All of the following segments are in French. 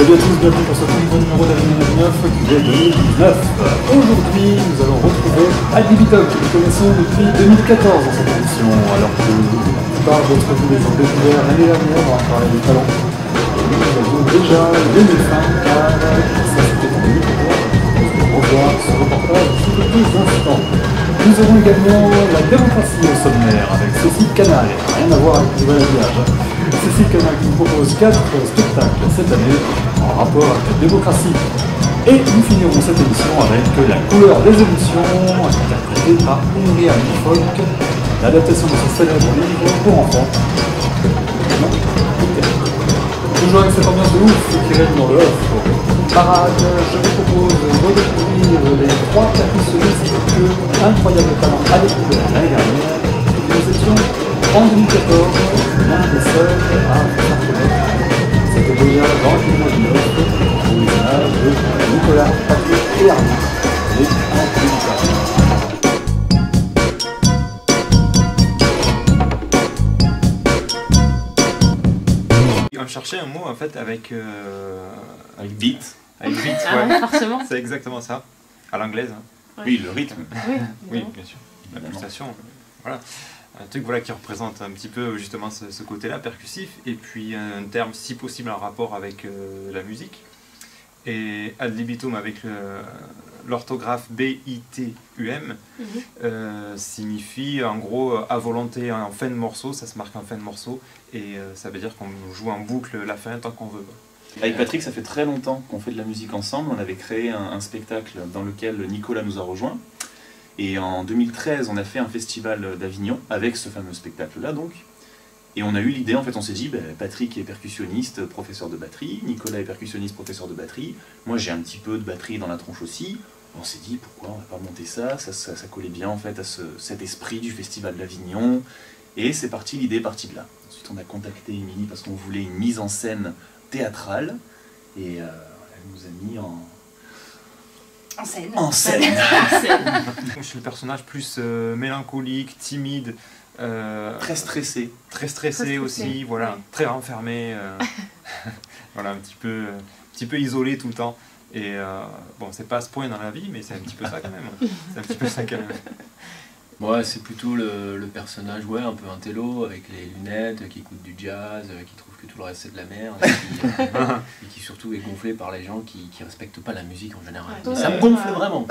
Salut à tous, bienvenue pour ce nouveau numéro d'Avenir 9 qui est 2019. Aujourd'hui, nous allons retrouver Ad Libitum, que nous connaissons depuis 2014 dans cette émission, alors que la plupart d'entre vous les ont découverts l'année dernière dans la soirée du talent. Et nous avions déjà les 2005, car ça c'était en 2014. Nous allons revoir ce reportage sous quelques instants. Nous aurons également la démocratie au sommaire avec Cécile Canal, rien à voir avec le voyage. Cécile Canal qui nous propose 4 spectacles cette année en rapport avec la démocratie. Et nous finirons cette émission avec La couleur des émotions, interprétée par Henri Folk, l'adaptation de ce célèbre livre pour enfants. Toujours avec cette ambiance de ouf qui règne dans le off. Parade, je vous propose de redécouvrir les 3 percussionnistes que Incroyable Talent a découvert l'année dernière. Nous étions en 2014, l'un des seuls à faire connaître. C'était déjà dans le film de l'off, au visage de Nicolas, Patrick et Arnaud. Et On cherchait un mot en fait avec beat. Avec beat, ah ouais. ouais, forcément. C'est exactement ça. À l'anglaise. Hein. Ouais. Oui, le rythme. Oui, oui, bien sûr. La pulsation. Voilà. Un truc voilà, qui représente un petit peu justement ce côté-là, percussif, et puis un terme si possible en rapport avec la musique. Et ad libitum avec l'orthographe B-I-T-U-M signifie en gros à volonté en fin de morceau, ça se marque en fin de morceau, et ça veut dire qu'on joue en boucle la fin tant qu'on veut. Avec Patrick, ça fait très longtemps qu'on fait de la musique ensemble. On avait créé un spectacle dans lequel Nicolas nous a rejoints. Et en 2013, on a fait un festival d'Avignon avec ce fameux spectacle-là donc. Et on a eu l'idée, en fait, on s'est dit, Patrick est percussionniste, professeur de batterie, Nicolas est percussionniste, professeur de batterie, moi j'ai un petit peu de batterie dans la tronche aussi. On s'est dit, pourquoi on va pas monter ça, ça collait bien en fait à cet esprit du festival d'Avignon. Et c'est parti, l'idée est partie de là. Ensuite on a contacté Émilie parce qu'on voulait une mise en scène théâtrale. Et elle nous a mis en scène. En scène. Je suis le personnage plus mélancolique, timide. Très stressé. Très stressé aussi, voilà, ouais. Très renfermé, voilà, un petit peu isolé tout le temps. Et bon, c'est pas à ce point dans la vie, mais c'est un petit peu ça quand même. C'est un petit peu ça quand même. Ouais, c'est plutôt le personnage, ouais, un peu intello, avec les lunettes, qui écoute du jazz, qui trouve que tout le reste c'est de la merde, et qui surtout est gonflé par les gens qui respectent pas la musique en général. Ouais, ça me gonfle vraiment.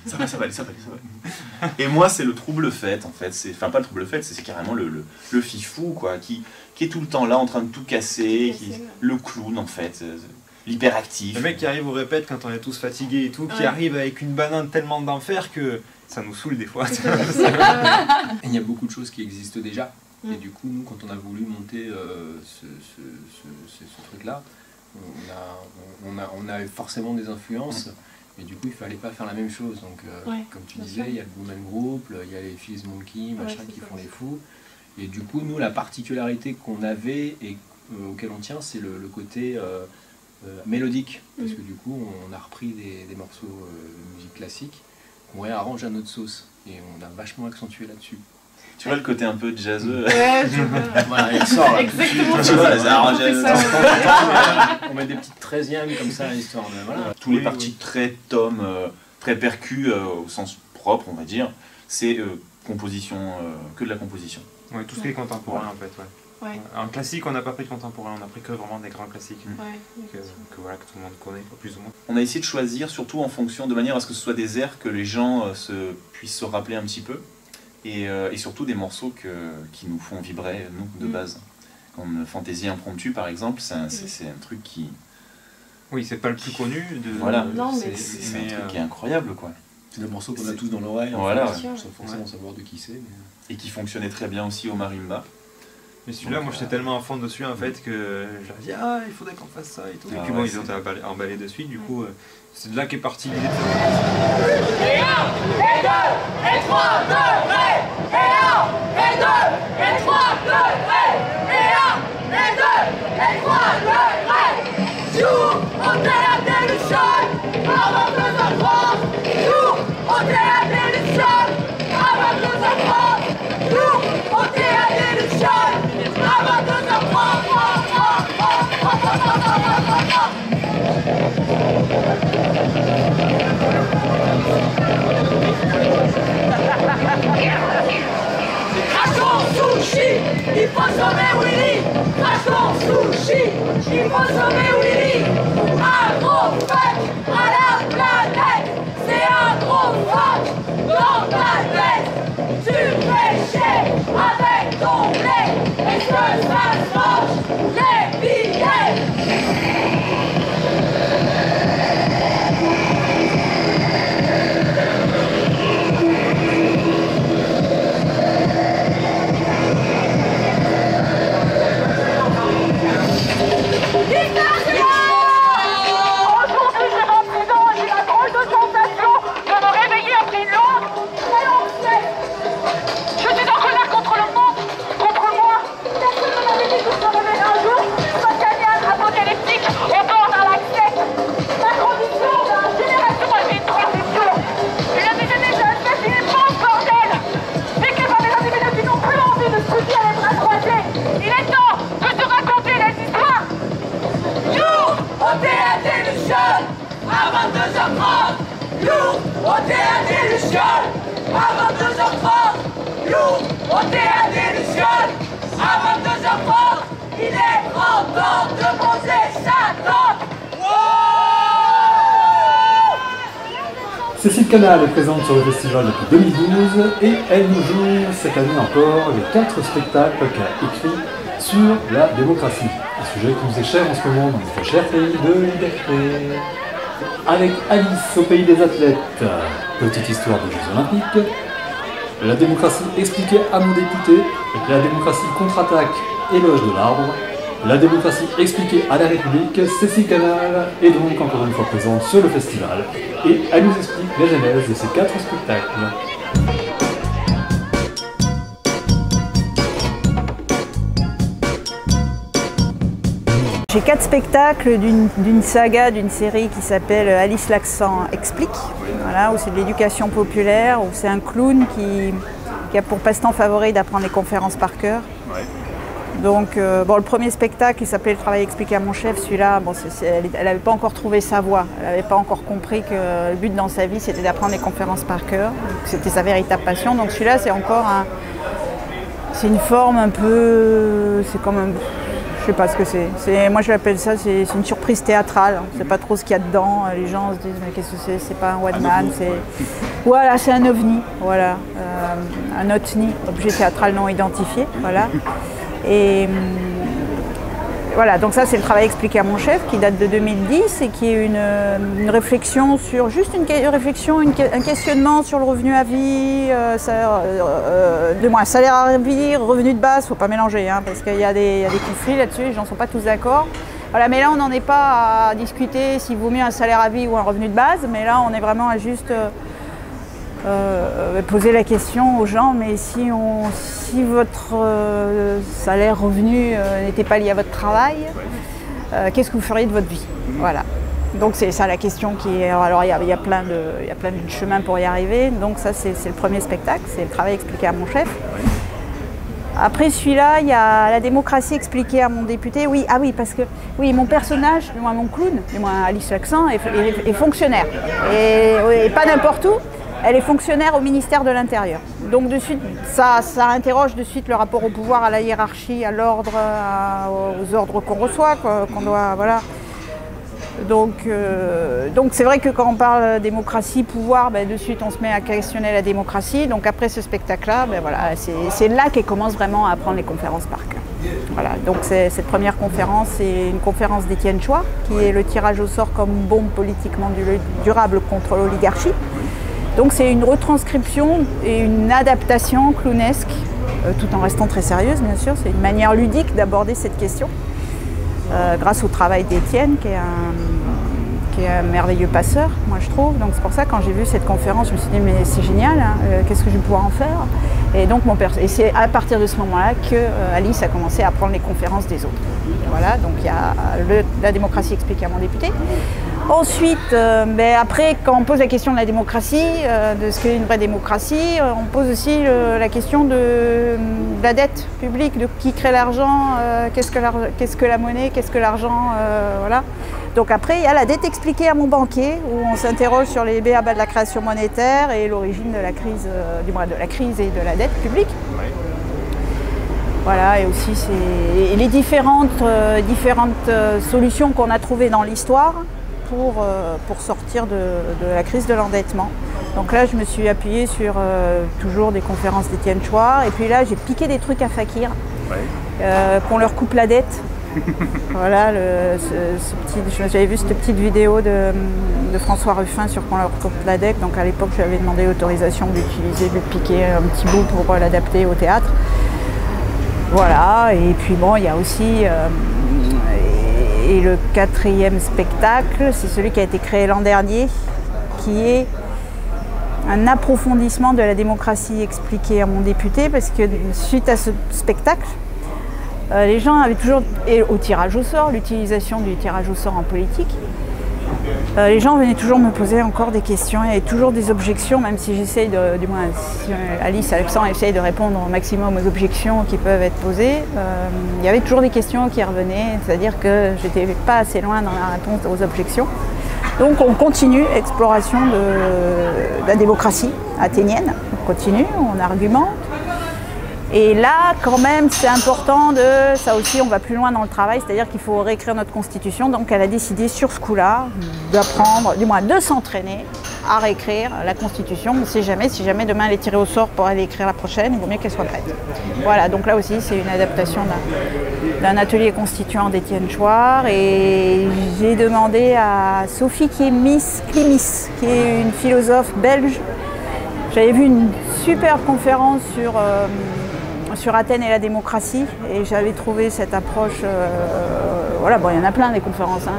Ça va aller. Et moi, c'est le trouble-fête, en fait. Enfin, pas le trouble-fête, c'est carrément le fifou, quoi, qui est tout le temps là, en train de tout casser, le clown, en fait. L'hyperactif. Le mec qui arrive au répète quand on est tous fatigués et tout, qui arrive avec une banane tellement d'enfer que ça nous saoule des fois. Il y a beaucoup de choses qui existent déjà. Et du coup, nous, quand on a voulu monter ce truc-là, on a eu forcément des influences. Mais du coup, il fallait pas faire la même chose. Donc, comme tu disais, il y a le Blue Man Group, il y a les Fizz Monkey, machin, qui font les fous. Et du coup, nous, la particularité qu'on avait et auquel on tient, c'est le côté mélodique. Parce que du coup, on a repris des morceaux de musique classique qu'on réarrange à notre sauce. Et on a vachement accentué là-dessus. Tu vois le côté un peu jazzeux. Ouais, je vois. Voilà, il ressort. Exactement. Tu vois, les arrangés. On met des petites 13e comme ça, histoire de. Voilà. Tous les parties très tom, très percus au sens propre, on va dire, c'est composition, que de la composition. Ouais, tout ce qui est contemporain en fait, ouais. Ouais. En classique, on n'a pas pris de contemporain, on a pris que vraiment des grands classiques que voilà, que tout le monde connaît, plus ou moins. On a essayé de choisir, surtout en fonction, de manière à ce que ce soit des airs que les gens puissent se rappeler un petit peu. Et surtout des morceaux qui nous font vibrer, nous, de base. Comme Fantaisie impromptue, par exemple, c'est un truc qui... Oui, c'est pas le plus connu. Voilà, c'est un truc qui est incroyable, quoi. C'est des morceaux qu'on a tous dans l'oreille, voilà, sans forcément savoir de qui c'est. Mais... Et qui fonctionnait très bien aussi au marimba. Mais celui-là, moi j'étais tellement à fond dessus en fait que je leur dis ah il faudrait qu'on fasse ça et tout. Et puis bon, ils ont emballé dessus, du coup c'est de là qu'est partie l'idée de faire. Et 1, et 2, et 3 degrés. Et 1, et 2, et 3 degrés. Et 1, et 2, et 3 degrés. Joue au théâtre des Luchonnes avant 2h30. Joue au théâtre des Luchonnes avant 2h30. Joue au théâtre des Luchonnes avant 2h30. Crachons sushi, il faut sauver Willy. Crachons sushi, il faut sauver Willy. Un gros fuck à la planète, c'est un gros fuck dans ta tête. Tu fais chier avec ton blé, est-ce que ça change les billets? Aujourd'hui, j'ai 26 ans et j'ai la drôle de sensation de me réveiller après une longue et longue sieste. Je suis en colère contre le monde, contre moi. Personne ne m'avait dit que je me réveillerais un jour, spontanéen, apocalyptique, au bord d'un lac sec. La condition de la génération a fait une transition. Une épidémie de espèce immense, bordel. Vécu par des individus qui n'ont plus envie de se dire les bras croisés. Il est temps de se raconter les histoires. Lourd au théâtre des Lucioles à 22h30. Lourd au théâtre des Lucioles à 22h30. Lourd au théâtre des Lucioles à 22h30. Il est grand temps de poser sa tente. Cécile Canal est présente sur le festival depuis 2012 et elle nous joue cette année encore les 4 spectacles qu'elle a écrits sur la démocratie, un sujet qui nous est cher en ce moment dans notre cher pays de liberté. Avec Alice au pays des athlètes, petite histoire des Jeux Olympiques, la démocratie expliquée à mon député, la démocratie contre-attaque, éloge de l'arbre, la démocratie expliquée à la République, Cécile Canal est donc encore une fois présente sur le festival et elle nous explique la genèse de ces 4 spectacles. J'ai 4 spectacles d'une saga, d'une série qui s'appelle Alice l'accent explique, voilà, où c'est de l'éducation populaire, où c'est un clown qui a pour passe-temps favori d'apprendre les conférences par cœur. Ouais. Donc, le premier spectacle, il s'appelait Le travail expliqué à mon chef. Celui-là, elle n'avait pas encore trouvé sa voie. Elle n'avait pas encore compris que le but dans sa vie, c'était d'apprendre les conférences par cœur. C'était sa véritable passion. Donc celui-là, c'est encore c'est une forme un peu... C'est comme un... Je sais pas ce que c'est. Moi, je l'appelle ça, c'est une surprise théâtrale. On ne sait pas trop ce qu'il y a dedans. Les gens se disent, mais qu'est-ce que c'est? C'est pas un one man. Voilà, c'est un ovni. Voilà, un OTNI, objet théâtral non identifié. Voilà. Et voilà, donc ça c'est le travail expliqué à mon chef qui date de 2010 et qui est une réflexion sur, juste un questionnement sur le revenu à vie, salaire à vie, revenu de base, il ne faut pas mélanger, hein, parce qu'il y a des conflits là-dessus, les gens ne sont pas tous d'accord. Voilà, mais là on n'en est pas à discuter s'il vaut mieux un salaire à vie ou un revenu de base, mais là on est vraiment à juste poser la question aux gens, mais si votre salaire revenu n'était pas lié à votre travail, qu'est-ce que vous feriez de votre vie? Voilà. Donc c'est ça la question qui est... Alors il y a plein de chemins pour y arriver, donc ça c'est le premier spectacle, c'est le travail expliqué à mon chef. Après celui-là, il y a la démocratie expliquée à mon député. Oui, ah oui, parce que oui, mon personnage, mon clown, Alice l'accent, est fonctionnaire. Et pas n'importe où. Elle est fonctionnaire au ministère de l'Intérieur. Donc de suite, ça interroge de suite le rapport au pouvoir, à la hiérarchie, à l'ordre, aux ordres qu'on reçoit, qu'on doit, voilà. Donc c'est vrai que quand on parle démocratie, pouvoir, de suite on se met à questionner la démocratie. Donc après ce spectacle-là, voilà, c'est là qu'elle commence vraiment à apprendre les conférences par cœur. Voilà, donc cette première conférence, c'est une conférence d'Étienne Chouard, qui est le tirage au sort comme bombe politiquement durable contre l'oligarchie. Donc c'est une retranscription et une adaptation clownesque, tout en restant très sérieuse bien sûr. C'est une manière ludique d'aborder cette question, grâce au travail d'Étienne, qui est un merveilleux passeur, moi je trouve. Donc c'est pour ça, quand j'ai vu cette conférence, je me suis dit, mais c'est génial, hein, qu'est-ce que je vais pouvoir en faire? Et donc c'est à partir de ce moment-là que Alice a commencé à prendre les conférences des autres. Et voilà, donc il y a la démocratie expliquée à mon député. Ensuite, après, quand on pose la question de la démocratie, de ce qu'est une vraie démocratie, on pose aussi la question de la dette publique, de qui crée l'argent, qu'est-ce que la monnaie, qu'est-ce que l'argent, voilà. Donc après, il y a la dette expliquée à mon banquier, où on s'interroge sur les b.a.-ba de la création monétaire et l'origine de la crise, du moins de la crise et de la dette publique. Ouais. Voilà, et aussi les différentes solutions qu'on a trouvées dans l'histoire pour sortir de la crise de l'endettement. Donc là, je me suis appuyée sur toujours des conférences d'Étienne Chouard, et puis là, j'ai piqué des trucs à Fakir, qu'on leur coupe la dette. Voilà, j'avais vu cette petite vidéo de François Ruffin sur qu'on leur coupe la dette. Donc à l'époque, j'avais demandé l'autorisation de piquer un petit bout pour l'adapter au théâtre. Voilà, et puis bon, il y a aussi et le 4e spectacle, c'est celui qui a été créé l'an dernier, qui est un approfondissement de la démocratie expliquée à mon député, parce que suite à ce spectacle, les gens avaient toujours, et au tirage au sort, l'utilisation du tirage au sort en politique, les gens venaient toujours me poser encore des questions, il y avait toujours des objections, même si j'essaye du moins si Alice, Alexandre essaye de répondre au maximum aux objections qui peuvent être posées, il y avait toujours des questions qui revenaient, c'est-à-dire que j'étais pas assez loin dans la réponse aux objections. Donc on continue l'exploration de la démocratie athénienne, on continue, on argumente. Et là, quand même, c'est important ça aussi, on va plus loin dans le travail, c'est-à-dire qu'il faut réécrire notre constitution. Donc elle a décidé sur ce coup-là d'apprendre, du moins de s'entraîner à réécrire la constitution. On ne sait jamais, si jamais demain elle est tirée au sort pour aller écrire la prochaine, il vaut mieux qu'elle soit prête. Voilà, donc là aussi, c'est une adaptation d'un atelier constituant d'Étienne Chouard. Et j'ai demandé à Sophie Klimis, qui est une philosophe belge. J'avais vu une super conférence sur Athènes et la démocratie, et j'avais trouvé cette approche, voilà, bon, il y en a plein des conférences, hein,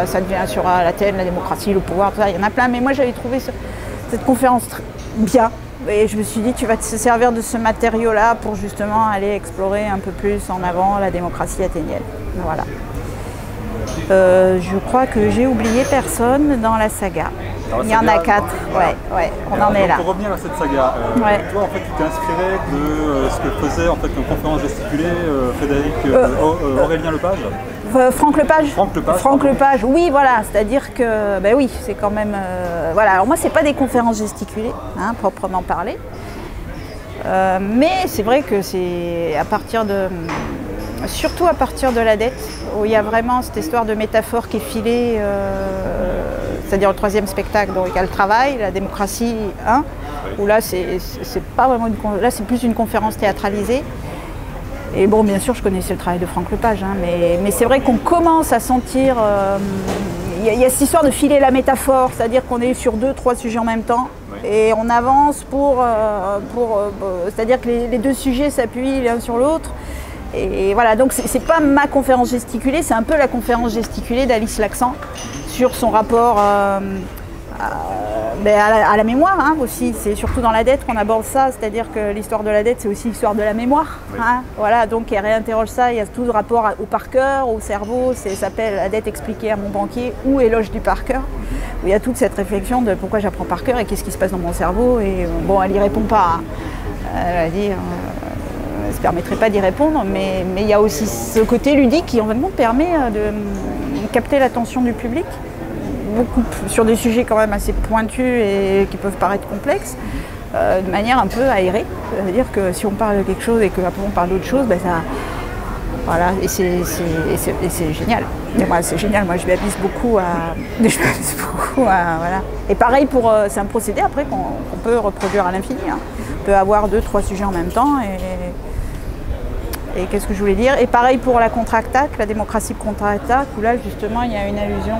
ça devient sur Athènes, la démocratie, le pouvoir, tout ça, il y en a plein, mais moi j'avais trouvé cette conférence bien, et je me suis dit tu vas te servir de ce matériau-là pour justement aller explorer un peu plus en avant la démocratie athénienne. Voilà. Je crois que j'ai oublié personne dans la saga. Il y en a 4, ouais, on en est là. Pour revenir à cette saga, toi en fait tu t'es inspiré de ce que faisait en fait une conférence gesticulée Aurélien Lepage. Franck Lepage. Franck Lepage, oui, voilà, c'est-à-dire que, ben oui, c'est quand même, voilà. Alors moi, c'est pas des conférences gesticulées, hein, proprement parlé, mais c'est vrai que c'est surtout à partir de la dette, où il y a vraiment cette histoire de métaphore qui est filée, c'est-à-dire le 3e spectacle, donc il y a le travail, la démocratie, hein, où là c'est pas vraiment là c'est plus une conférence théâtralisée. Et bon, bien sûr, je connaissais le travail de Franck Lepage, hein, mais c'est vrai qu'on commence à sentir, il y a cette histoire de filer la métaphore, c'est-à-dire qu'on est sur 2-3 sujets en même temps, et on avance c'est-à-dire que les 2 sujets s'appuient l'un sur l'autre. Et voilà, donc c'est pas ma conférence gesticulée, c'est un peu la conférence gesticulée d'Alice Laxant sur son rapport à la mémoire, hein, aussi. C'est surtout dans la dette qu'on aborde ça, c'est-à-dire que l'histoire de la dette, c'est aussi l'histoire de la mémoire. Hein, voilà, donc elle réinterroge ça, il y a tout le rapport au par cœur, au cerveau, ça s'appelle La dette expliquée à mon banquier ou Éloge du par cœur, où il y a toute cette réflexion de pourquoi j'apprends par cœur et qu'est-ce qui se passe dans mon cerveau. Et bon, elle n'y répond pas, hein. Elle va dire... ne se permettrait pas d'y répondre, mais il y a aussi ce côté ludique qui en fait permet de capter l'attention du public, beaucoup sur des sujets quand même assez pointus et qui peuvent paraître complexes, de manière un peu aérée. C'est-à-dire que si on parle de quelque chose et qu'après on parle d'autre chose, ben ça, voilà, et c'est génial. Et moi, c'est génial, moi je m'amuse beaucoup voilà. Et pareil c'est un procédé après qu'on peut reproduire à l'infini. Hein. On peut avoir 2-3 sujets en même temps et qu'est-ce que je voulais dire? Et pareil pour la contre-attaque, la démocratie contre-attaque, où là justement il y a une allusion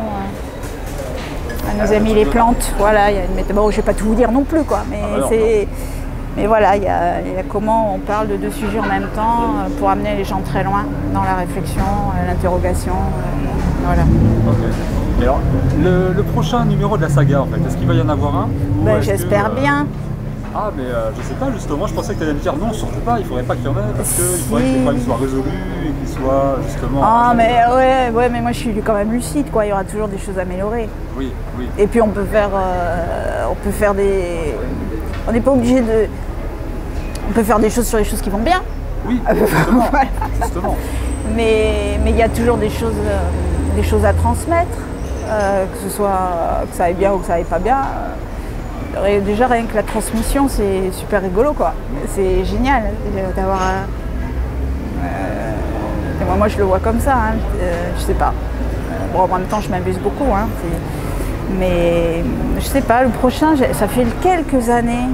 à nos amis les plantes. Voilà, il y a une méthode. Bon, je ne vais pas tout vous dire non plus, quoi, mais voilà, il y a comment on parle de 2 sujets en même temps pour amener les gens très loin dans la réflexion, l'interrogation. Voilà. Okay. Et alors, le prochain numéro de la saga, en fait, est-ce qu'il va y en avoir un? Ben, j'espère bien. Ah, mais je sais pas, justement, je pensais que tu allais me dire non, surtout pas, il faudrait pas qu'il y en ait, parce qu'il faudrait que les problèmes soient résolus et qu'ils soient justement. Ah, mais ouais, mais moi je suis quand même lucide, quoi. Il y aura toujours des choses à améliorer. Oui, oui. Et puis on peut faire des. On n'est pas obligé de. On peut faire des choses sur les choses qui vont bien. Oui, justement. Voilà. Justement. Mais il y a toujours des choses à transmettre, que ça aille bien ou que ça aille pas bien. Déjà rien que la transmission, c'est super rigolo, quoi. C'est génial d'avoir. Moi je le vois comme ça, hein. Je sais pas. Bon, en même temps je m'amuse beaucoup, hein. Mais je sais pas, le prochain, ça fait quelques années.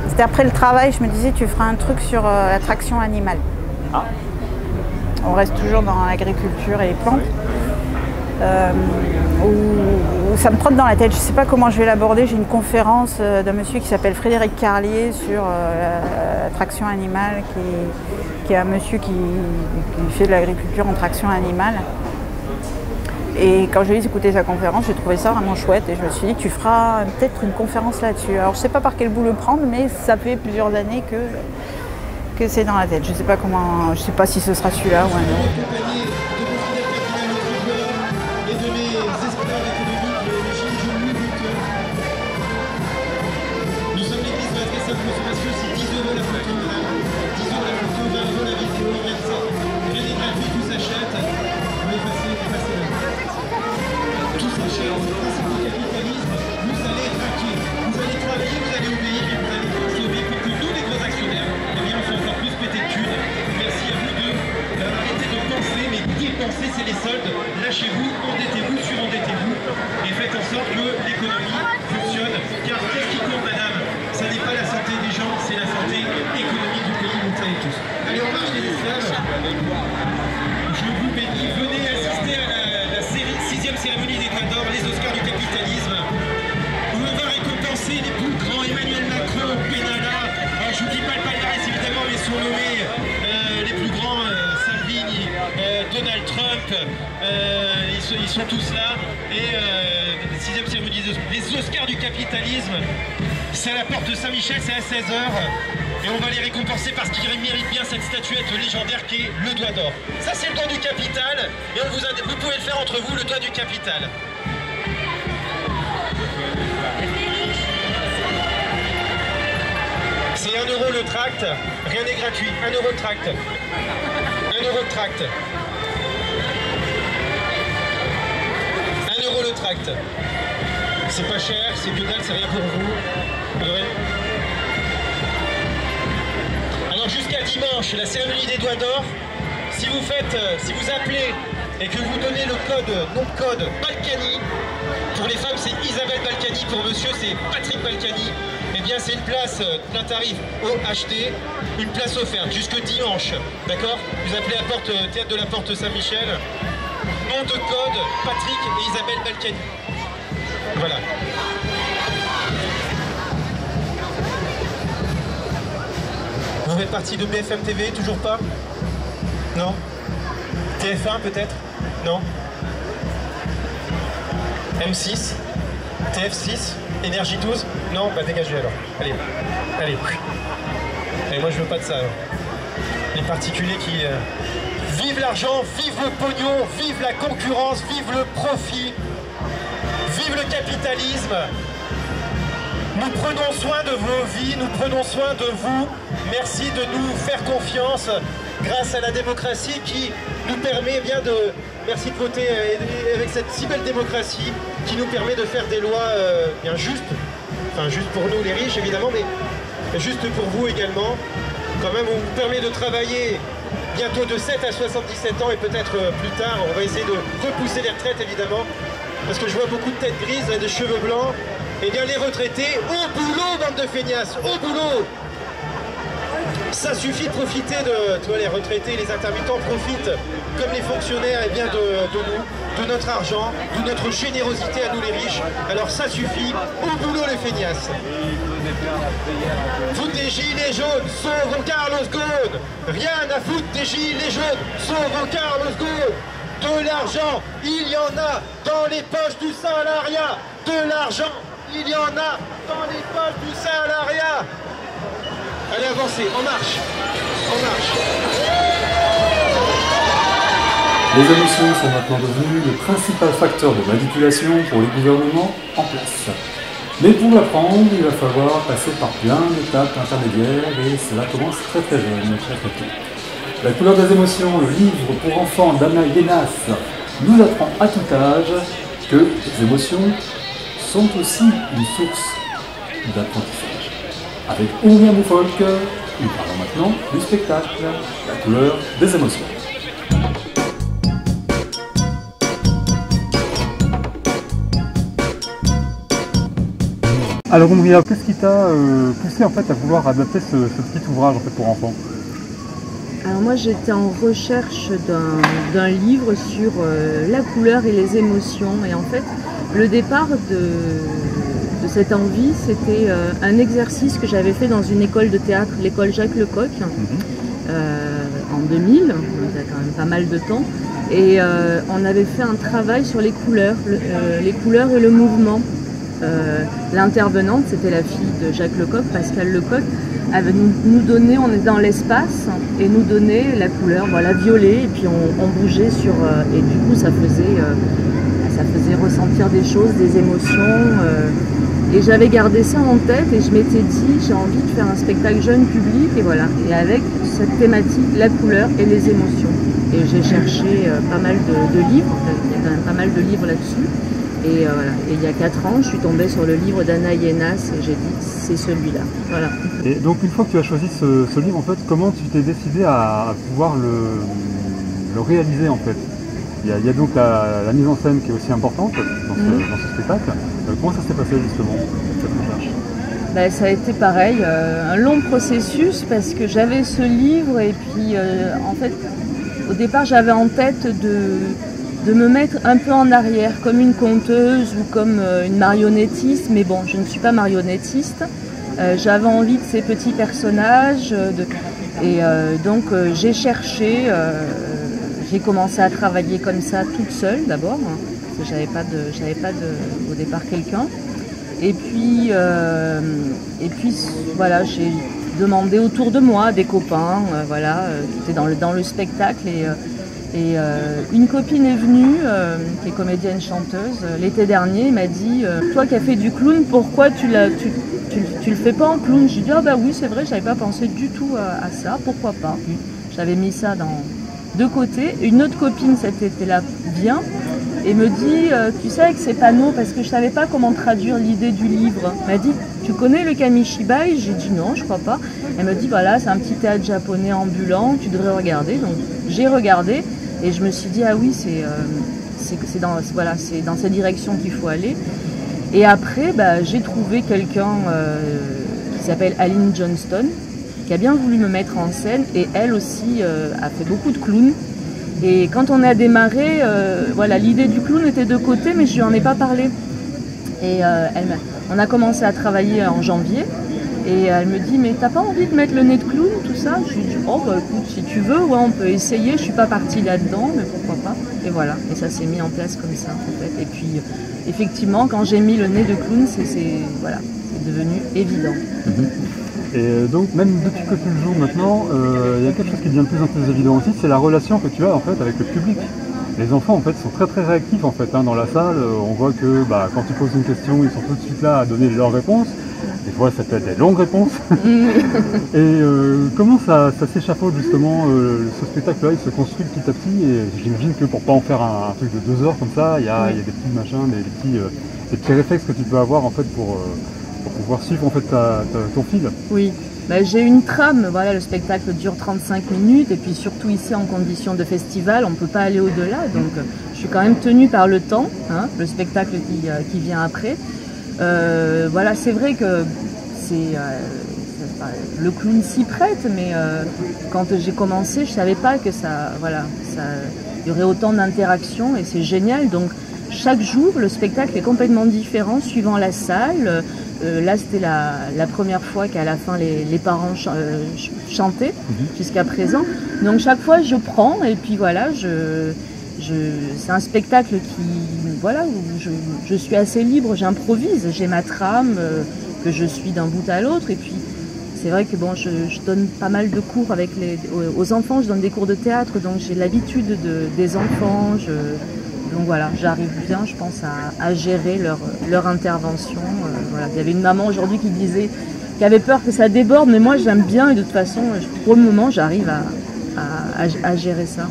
C'était après le travail, je me disais tu feras un truc sur l'attraction animale. Ah. On reste toujours dans l'agriculture et les plantes. Où ça me trotte dans la tête, je ne sais pas comment je vais l'aborder. J'ai une conférence d'un monsieur qui s'appelle Frédéric Carlier sur l'attraction animale, qui est un monsieur qui fait de l'agriculture en traction animale. Et quand j'ai écouté sa conférence, j'ai trouvé ça vraiment chouette et je me suis dit tu feras peut-être une conférence là-dessus. Alors je ne sais pas par quel bout le prendre, mais ça fait plusieurs années que c'est dans la tête. Je ne sais pas comment, je sais pas si ce sera celui-là ou un autre. C'est les soldes, lâchez-vous, endettez-vous, surendettez-vous et faites en sorte que l'économie fonctionne. Car qu'est-ce qui compte, madame? Ça n'est pas la santé des gens, c'est la santé économique du pays, vous le savez tous. Allez, on marche les esclaves. Je vous bénis, venez assister à la 6e cérémonie des Doigts d'Or, les Oscars du capitalisme, où on va récompenser les plus grands, Emmanuel Macron, Benalla, je vous dis pas le palmarès évidemment, mais surnommés les plus grands, Salvini, Donald Trump, ils sont tous là. Et la 6e cérémonie les Oscars du capitalisme, c'est à la porte de Saint-Michel, c'est à 16h. Et on va les récompenser parce qu'ils méritent bien cette statuette légendaire qui est le Doigt d'Or. Ça c'est le Doigt du Capital, et vous pouvez le faire entre vous, le Doigt du Capital. C'est 1 € le tract, rien n'est gratuit, 1 € le tract. 1 € le tract. 1 € le tract. C'est pas cher, c'est que dalle, c'est rien pour vous. Ouais. Alors jusqu'à dimanche, la cérémonie des Doigts d'Or, si vous appelez et que vous donnez le nom de code Balkany, pour les femmes c'est Isabelle Balkany, pour monsieur c'est Patrick Balkany, eh bien c'est une place plein tarif OHT, une place offerte jusque dimanche, d'accord? Vous appelez à porte théâtre de la Porte Saint-Michel, nom de code Patrick et Isabelle Balkany. Voilà. Vous faites partie de BFM TV, toujours pas? Non? TF1 peut-être? Non? M6? TF6? Énergie 12? Non? Bah dégagez alors. Allez, allez. Et moi je veux pas de ça alors. Les particuliers qui... Vive l'argent, vive le pognon, vive la concurrence, vive le profit, vive le capitalisme. Nous prenons soin de vos vies, nous prenons soin de vous. Merci de nous faire confiance grâce à la démocratie qui nous permet bien de... Merci de voter avec cette si belle démocratie qui nous permet de faire des lois bien justes. Enfin, juste pour nous les riches évidemment, mais juste pour vous également. Quand même, on vous permet de travailler bientôt de 7 à 77 ans et peut-être plus tard. On va essayer de repousser les retraites évidemment. Parce que je vois beaucoup de têtes grises, des cheveux blancs. Et bien les retraités, au boulot bande de feignasses, au boulot. Ça suffit de profiter de, tu vois, les retraités, les intermittents profitent, comme les fonctionnaires, et bien de nous, de notre argent, de notre générosité à nous les riches. Alors ça suffit, au boulot les feignasses. Foutre des gilets jaunes, sauvons Carlos Ghosn. Rien à foutre des gilets jaunes, sauvons Carlos Ghosn. De l'argent, il y en a dans les poches du salariat. De l'argent, Il y en a dans les poches du salariat. Allez, avancez, en marche. En marche. Les émotions sont maintenant devenues le principal facteur de manipulation pour les gouvernements en place. Mais pour l'apprendre, il va falloir passer par plein d'étapes intermédiaires et cela commence très très jeune, très très tôt. La couleur des émotions, le livre pour enfants d'Anna Yenas, nous apprend à tout âge que les émotions sont aussi une source d'apprentissage. Avec Aurélien Boufolk, nous parlons maintenant du spectacle, la couleur des émotions. Alors Oumria, qu'est-ce qui t'a poussé en fait à vouloir adapter ce petit ouvrage en fait, pour enfants? Alors moi j'étais en recherche d'un livre sur la couleur et les émotions, et en fait le départ de cette envie c'était un exercice que j'avais fait dans une école de théâtre, l'école Jacques Lecoq, en 2000, donc il y a quand même pas mal de temps, et on avait fait un travail sur les couleurs et le mouvement. L'intervenante, c'était la fille de Jacques Lecoq, Pascal Lecoq, avait nous donné, on est dans l'espace, et nous donnait la couleur, voilà, violet, et puis on bougeait sur, et du coup ça faisait ressentir des choses, des émotions, et j'avais gardé ça en tête, et je m'étais dit, j'ai envie de faire un spectacle jeune public, et voilà, et avec cette thématique, la couleur et les émotions. Et j'ai cherché pas mal de livres, il y a quand même pas mal de livres là-dessus. Et, voilà. Et il y a 4 ans, je suis tombée sur le livre d'Anna Yenas et j'ai dit c'est celui-là. Voilà. Et donc une fois que tu as choisi ce livre, en fait, comment tu t'es décidé à pouvoir le réaliser en fait? Il y a donc la mise en scène qui est aussi importante dans ce spectacle. Comment ça s'est passé justement, cette recherche? Ben, ça a été pareil, un long processus parce que j'avais ce livre et puis en fait au départ j'avais en tête de me mettre un peu en arrière, comme une conteuse ou comme une marionnettiste, mais bon, je ne suis pas marionnettiste. J'avais envie de ces petits personnages, donc j'ai cherché, j'ai commencé à travailler comme ça toute seule d'abord, parce que j'avais pas au départ quelqu'un. Et puis voilà, j'ai demandé autour de moi des copains, voilà, qui étaient dans le spectacle et une copine est venue, qui est comédienne chanteuse, l'été dernier, m'a dit toi qui as fait du clown, pourquoi tu le fais pas en clown? J'ai dit ah bah oui c'est vrai, j'avais pas pensé du tout à ça, pourquoi pas. J'avais mis ça de côté. Une autre copine cet été-là vient et me dit tu sais avec ces panneaux, parce que je savais pas comment traduire l'idée du livre, elle m'a dit tu connais le Kamishibai? J'ai dit non, je crois pas. Elle me dit voilà, c'est un petit théâtre japonais ambulant, tu devrais regarder. Donc j'ai regardé et je me suis dit ah oui, c'est dans cette direction qu'il faut aller. Et après bah, j'ai trouvé quelqu'un qui s'appelle Aline Johnston, qui a bien voulu me mettre en scène, et elle aussi a fait beaucoup de clown. Et quand on a démarré, voilà, l'idée du clown était de côté, mais je lui en ai pas parlé. Et on a commencé à travailler en janvier, et elle me dit mais t'as pas envie de mettre le nez de clown, tout ça? Je lui dis oh bah écoute, si tu veux, ouais, on peut essayer, je suis pas partie là-dedans, mais pourquoi pas. Et voilà, et ça s'est mis en place comme ça en fait. Et puis effectivement, quand j'ai mis le nez de clown, voilà, c'est devenu évident. Et donc même depuis que tu le joues maintenant, il y a quelque chose qui devient de plus en plus évident aussi, c'est la relation que tu as en fait avec le public. Les enfants en fait sont très très réactifs en fait, hein, dans la salle. On voit que quand tu poses une question, ils sont tout de suite là à donner leurs réponses. Des fois ça peut être des longues réponses. Et comment ça s'échafaude justement, ce spectacle-là, il se construit petit à petit, et j'imagine que pour pas en faire un truc de 2 heures comme ça, il y a des petits machins, des petits réflexes que tu peux avoir en fait pour pouvoir suivre en fait ton fil. Oui, bah, j'ai une trame, voilà, le spectacle dure 35 minutes et puis surtout ici en condition de festival, on ne peut pas aller au-delà, donc je suis quand même tenue par le temps, hein, le spectacle qui vient après. Voilà, c'est vrai que le clown s'y prête, mais quand j'ai commencé, je ne savais pas que il y aurait autant d'interactions, et c'est génial. Donc chaque jour, le spectacle est complètement différent suivant la salle. Là, c'était la première fois qu'à la fin, les parents chantaient jusqu'à présent. Donc chaque fois, je prends et puis voilà, c'est un spectacle voilà, où je suis assez libre, j'improvise, j'ai ma trame que je suis d'un bout à l'autre. Et puis c'est vrai que bon, je donne pas mal de cours aux enfants, je donne des cours de théâtre, donc j'ai l'habitude des enfants. Donc voilà, j'arrive bien, je pense, à gérer leur intervention. Voilà. Il y avait une maman aujourd'hui qui avait peur que ça déborde, mais moi j'aime bien et de toute façon, pour le moment, j'arrive à gérer ça.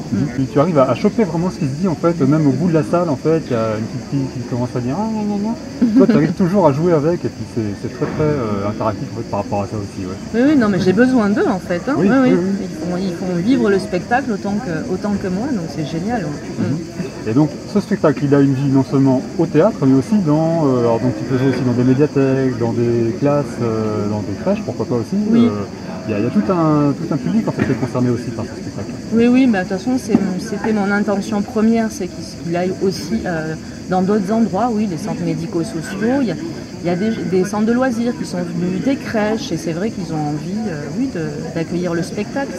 Tu arrives à choper vraiment ce qui se dit en fait, même au bout de la salle en fait, il y a une petite fille qui commence à dire ah non non non. Toi tu arrives toujours à jouer avec et puis c'est très très interactif en fait, par rapport à ça aussi. Ouais. Oui, non mais j'ai besoin d'eux en fait. Hein. Oui, oui. Oui. Ils font vivre le spectacle autant que moi, donc c'est génial. Et donc ce spectacle il a une vie non seulement au théâtre mais aussi alors donc tu peux jouer aussi dans des médiathèques, dans des classes, dans des crèches, pourquoi pas aussi. Oui. Il y a tout un public en fait qui est concerné aussi par ce spectacle. Oui, bah, de toute façon c'était mon intention première, c'est qu'il aille aussi dans d'autres endroits, oui, les centres médico-sociaux, il y a des centres de loisirs qui sont venus, des crèches, et c'est vrai qu'ils ont envie d'accueillir le spectacle.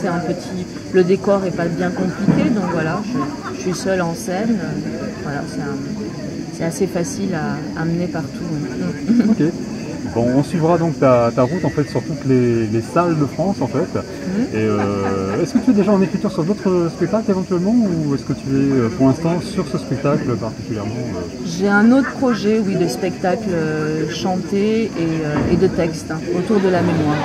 Le décor n'est pas bien compliqué, donc voilà, je suis seule en scène, voilà, c'est assez facile à amener partout. Ok. Bon, on suivra donc ta route en fait sur toutes les salles de France en fait. Et est-ce que tu es déjà en écriture sur d'autres spectacles éventuellement ou est-ce que tu es pour l'instant sur ce spectacle particulièrement J'ai un autre projet, oui, de spectacle chanté et de texte autour de la mémoire.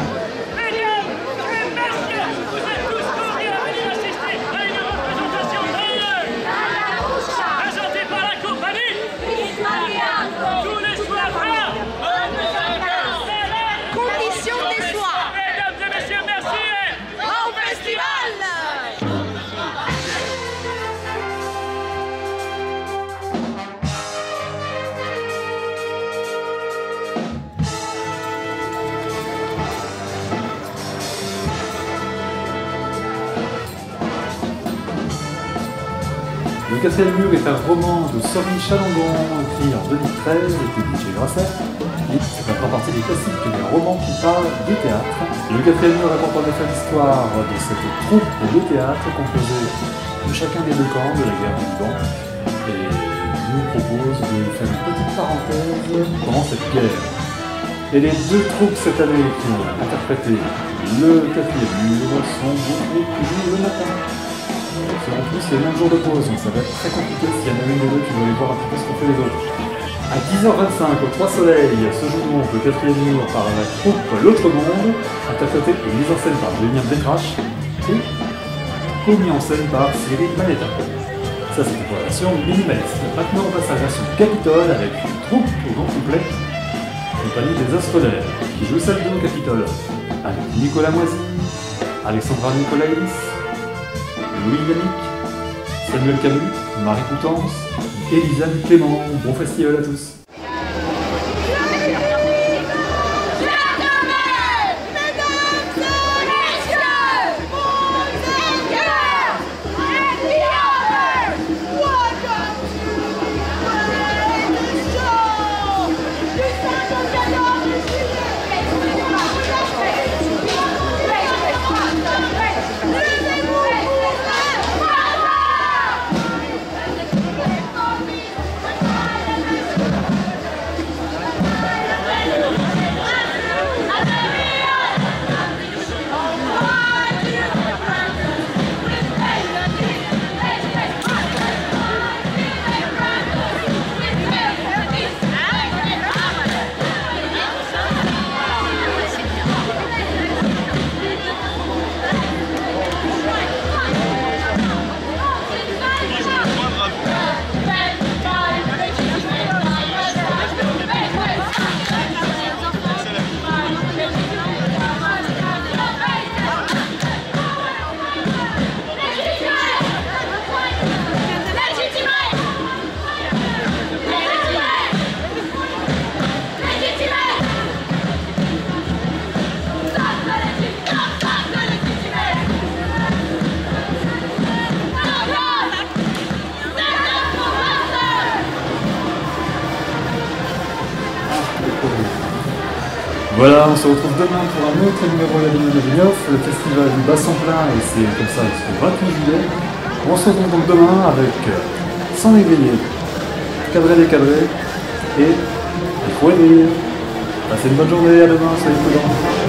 Le quatrième mur est un roman de Sorin Chalandon, écrit en 2013 et publié chez Grasset. C'est maintenant partie des classiques des romans qui parlent de théâtre. Et le quatrième mur raconte en effet l'histoire de cette troupe de théâtre composée de chacun des deux camps de la guerre du Liban. Et nous propose de faire une petite parenthèse pendant cette guerre. Et les deux troupes cette année qui ont interprété le quatrième mur sont beaucoup toujours le matin. En plus, c'est le même jour de pause, donc ça va être très compliqué s'il y en a une ou deux qui veut aller voir un petit peu ce qu'ont fait les autres. À 10h25, au Trois Soleils, se joue donc le quatrième mur par la troupe L'Autre Monde, interprété et mise en scène par Julien Décrache et commis en scène par Cyril Manetta. Ça, c'était pour la version minimaliste. Maintenant, on passe à la version Capitole avec une troupe au grand complet, compagnie des Astrolaires, qui joue celle de au Capitole, avec Nicolas Moisy, Alexandra Nicolaïs, Louis Yannick, Samuel Camus, Marie Coutances, Élisane Clément. Bon festival à tous. Voilà, on se retrouve demain pour un autre numéro de la Ligne de Vignoff, le festival du Basson Plein, et c'est comme ça jusqu'au 28 juillet. On se retrouve donc demain avec Sans les griller, Cadré décadré et Il faut aimer. Passez une bonne journée, à demain, soyez prudents.